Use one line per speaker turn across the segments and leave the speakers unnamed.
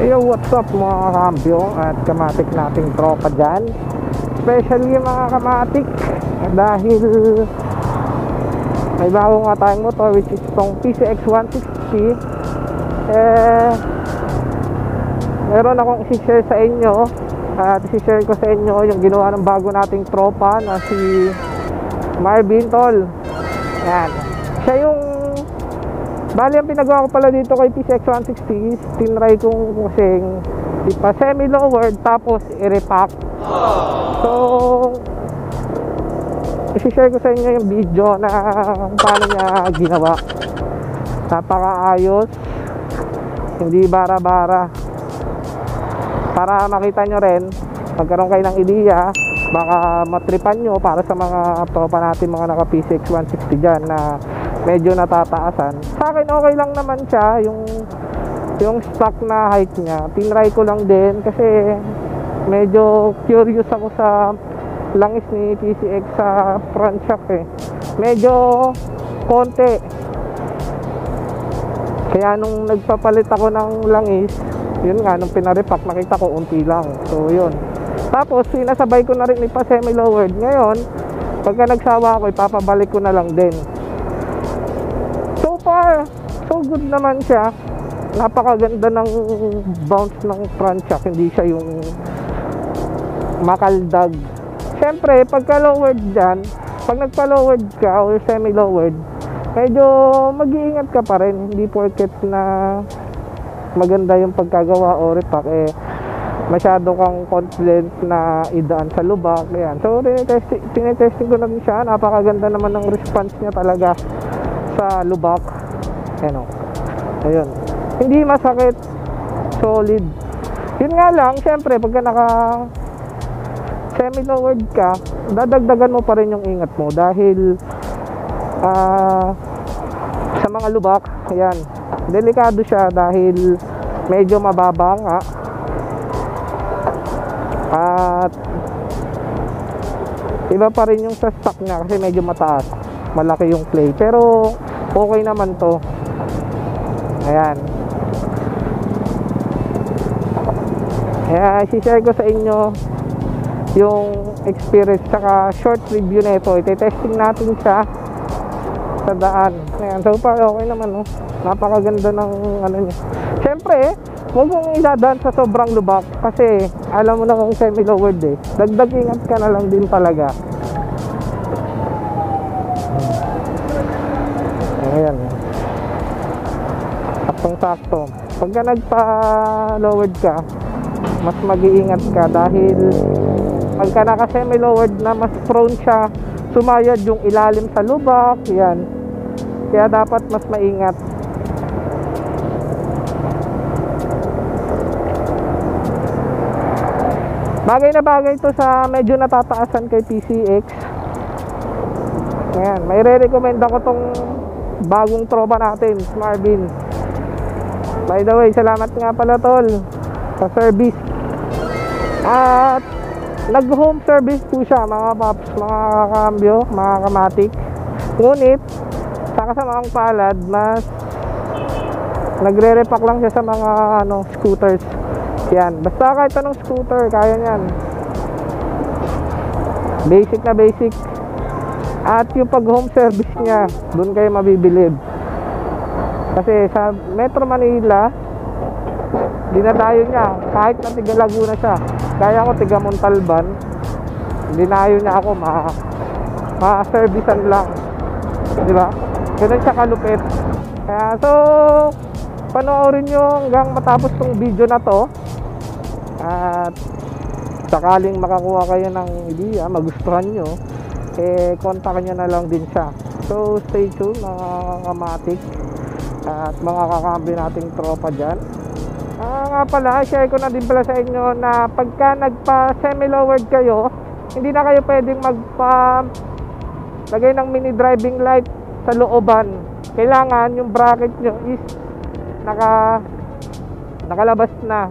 Yo, what's up mga kambyo at kamatik nating tropa dyan, especially mga kamatik, dahil may bago nga tayong motor which is itong PCX 160. Meron akong isi-share sa inyo at isi-share ko sa inyo yung ginawa ng bago nating tropa na si Marvin Tol. Yan, siya yung bali ang pinagawa ko pala dito kay PCX 160 is tinry kong kasing ipa semi-lowered tapos i-repack. So isi-share ko sa inyo yung video na paano niya ginawa. Napakaayos, hindi bara-bara, para makita nyo rin, magkaroon kayo ng ideya, baka matripan nyo para sa mga tropa natin, mga naka PCX 160 dyan na medyo natataasan. Sa akin okay lang naman siya, yung stock na height niya. Tinry ko lang din kasi medyo curious ako sa langis ni PCX sa front shock medyo konti. Kaya nung nagpapalit ako ng langis, yun nga, nung pinarepack nakita ko unti lang. So yun, tapos sinasabay ko na rin ipa semi-lowered. Ngayon pagka nagsawa ako, ipapabalik ko na lang din. So far, so good naman siya. Napakaganda ng bounce ng front shock. Hindi siya yung makaldag. Siyempre, pagka lowered dyan, pag nagpa-lowered ka or semi-lowered, medyo mag-iingat ka pa rin. Hindi porket na maganda yung pagkagawa o repack, masyado kang confident na idaan sa lubak. Ayan. So, tinetesting ko na rin siya. Napakaganda naman ng response niya talaga sa lubak. Ayun, hindi masakit, solid. Yun nga lang, syempre pagka naka semi-lowered ka, dadagdagan mo pa rin yung ingat mo dahil sa mga lubak, ayan, delikado siya dahil medyo mababa nga at iba pa rin yung sa stock niya kasi medyo mataas, malaki yung play, pero okay naman to. Ayan, kaya i-share ko sa inyo yung experience saka short review na ito. Ite-testing natin siya sa daan. Ayan, so far okay naman, no? Napakaganda ng ano niya. Siyempre, huwag mong idadaan sa sobrang lubak kasi alam mo na kung semi-lowered dagdag ingat ka na lang din talaga. Ayan, saktong-sakto. Pagka nagpa-lowered ka, mas mag-iingat ka dahil pagka naka semi-lowered na, mas prone siya sumayad yung ilalim sa lubak. Yan, kaya dapat mas maingat. Bagay na bagay to sa medyo natataasan kay PCX. Ayan, may re-recommend ako tong bagong tropa natin, Marvin. By the way, salamat nga pala tol sa service. At nag-home service po siya mga paps, mga kakambyo, mga kamatik. Ngunit sa kasamang palad, mas nagre-repack lang siya sa mga scooters. Yan, basta kahit anong scooter, kaya niyan. Basic na basic. At yung pag-home service niya, doon kayo mabibilib. Kasi sa Metro Manila, dinadayo niya kahit na tiga Laguna siya. Kaya ko tiga Montalban, dinayo niya ako, ma-servicean lang, di ba? Ganun siya kalupit. Kaya so panoorin nyo hanggang matapos tong video na to. At sakaling makakuha kayo ng idea, magustuhan nyo, kontakin nyo na lang din siya. So stay tuned mga kamatik at mga kakambyo nating tropa dyan. Nga pala, share ko na din pala sa inyo na pagka nagpa semi-lowered kayo, hindi na kayo pwedeng lagay ng mini driving light sa looban. Kailangan yung bracket nyo is nakalabas na.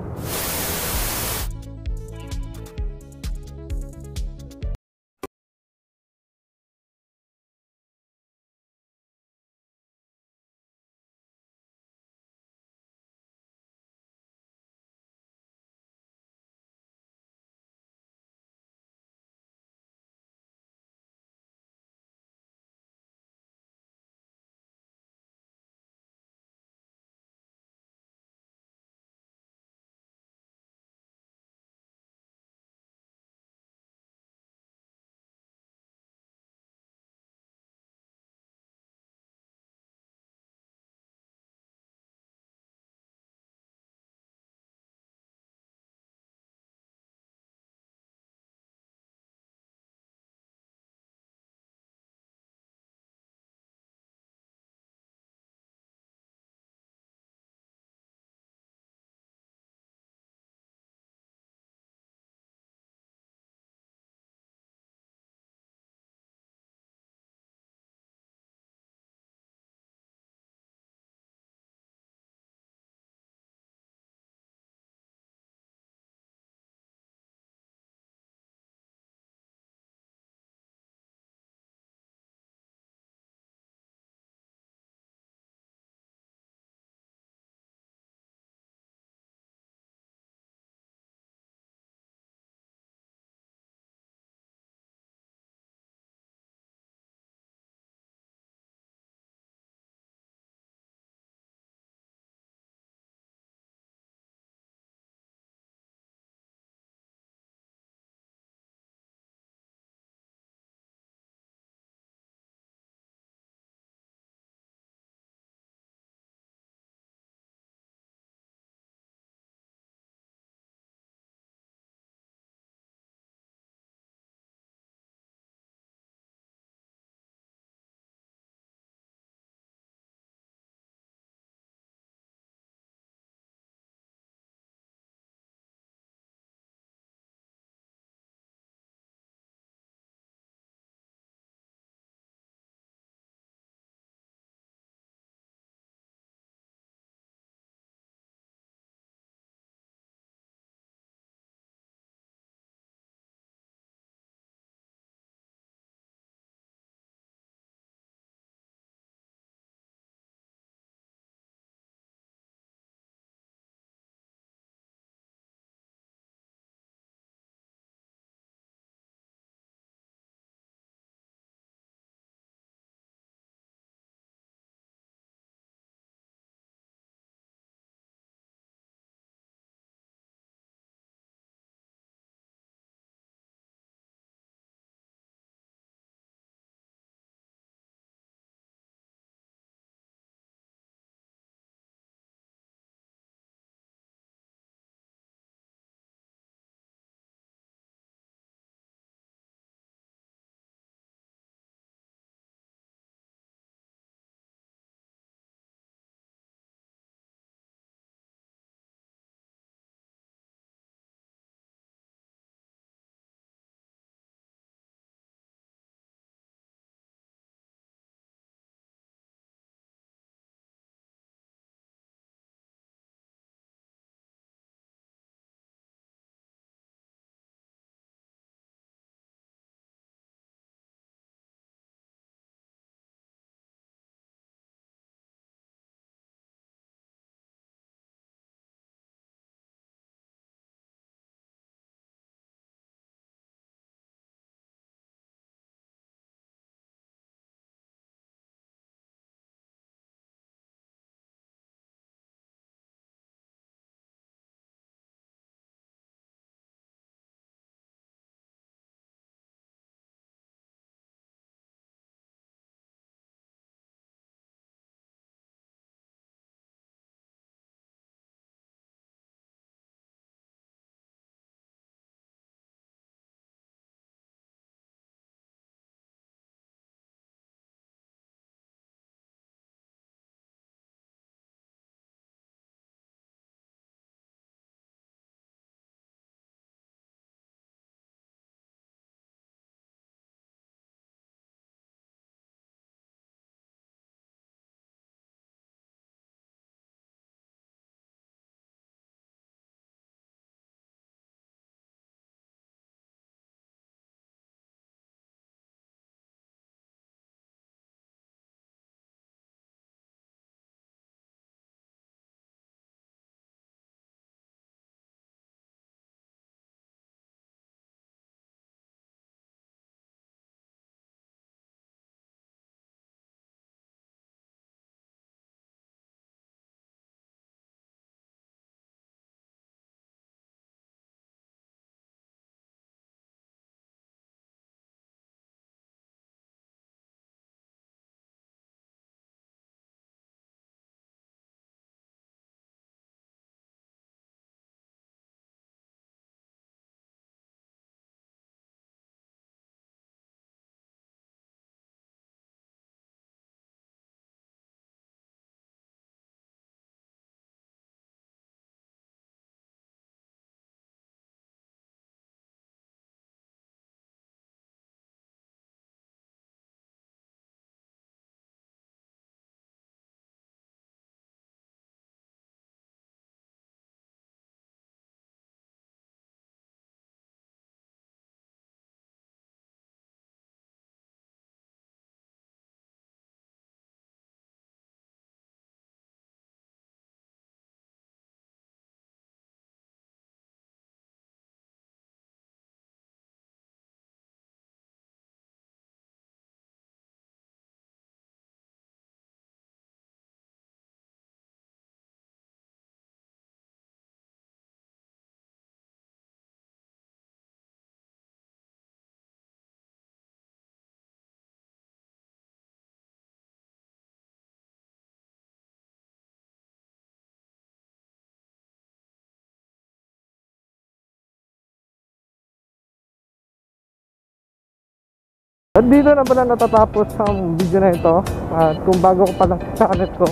At dito na pala natatapos ang video na ito. At kung bago ko pa lang sa channel ko,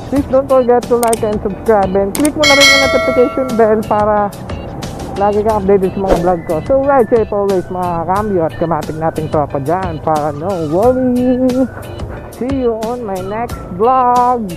please don't forget to like and subscribe. And click mo na rin yung notification bell para lagi kang updated sa mga vlog ko. So ride safe always mga cambio at kamating nating tropa dyan para no worry. See you on my next vlog.